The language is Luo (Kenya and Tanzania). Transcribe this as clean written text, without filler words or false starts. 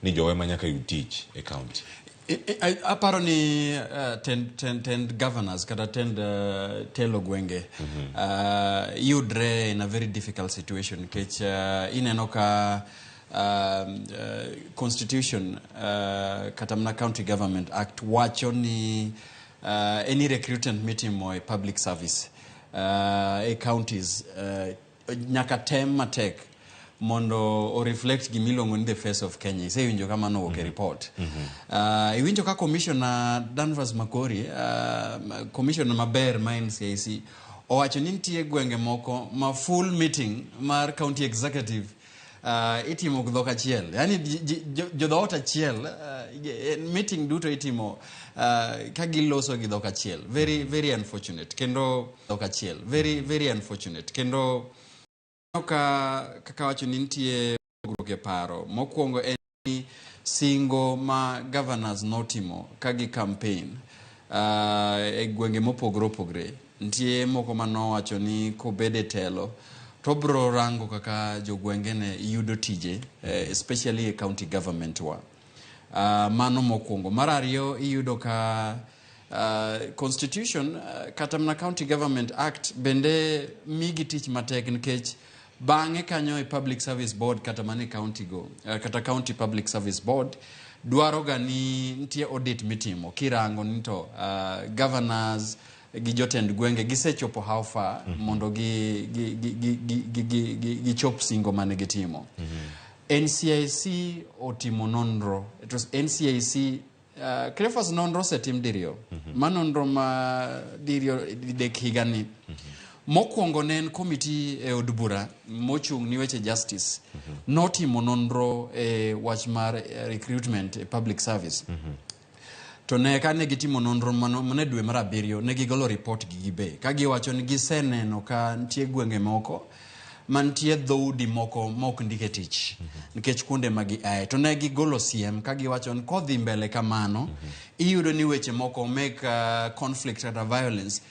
ni jowe nyaka yud tich e county. Aparo ni tend governors kata tend telo gwenge yudre in a very difficult situation nikech ineno ka constitution kata mna county government act wachoni any recruitment mitimo e public service e counties nyaka tem matek mondo o reflect gimilongo in the face of Kenya. Isewinjo kama no woke report. Iwinjo ka commissioner Danvers Makori, commissioner maber ma NCIC, owacho ni nitie gwenge moko ma full meeting mar county executive itimo dhok achiel. Yani jodhot achiel meeting duto itimo ka giloso gi dhok achiel. Very unfortunate. Kendo dhok achiel. Very unfortunate. Kendo kaka wacho ni nitie gruke paro mokwongo en singo ma governors notimo kagi campaign e gwenge mopogre opogre. Nitie moko manowacho ni kobede telo to bro rango kaka jogwenge ne yudo tije especially e county government wa. Mano mokwongo. Mar ariyo iyudo ka constitution kata mna county government act bende migi tich matek nikech bange kanyo e public service board kata mane county go kata county public service board dwaro gani nitie audit mitimo kirango nito governors gi jotend gwenge gisechopo how far mondo gi chop singo mane gitimo. NCIC otimo nonro. It was NCIC Krefas nonro setim dirio. Manonro ma dirio dek higani. Mokwongo ne en committee e od bura mochung ni weche justice notimo nonro e wach mar recruitment e public service. To ne kane gitimo nonro mane dwe mar 7 ne gigolo report gi gibe ka giwacho ni giseneno ka nitie gwenge moko mantie dhoudi moko mok ndike tich nikech kuonde magi ae to ne gigolo siem ka giwacho ni kodhi mbele kamano iyudo ni weche moko make conflict and violence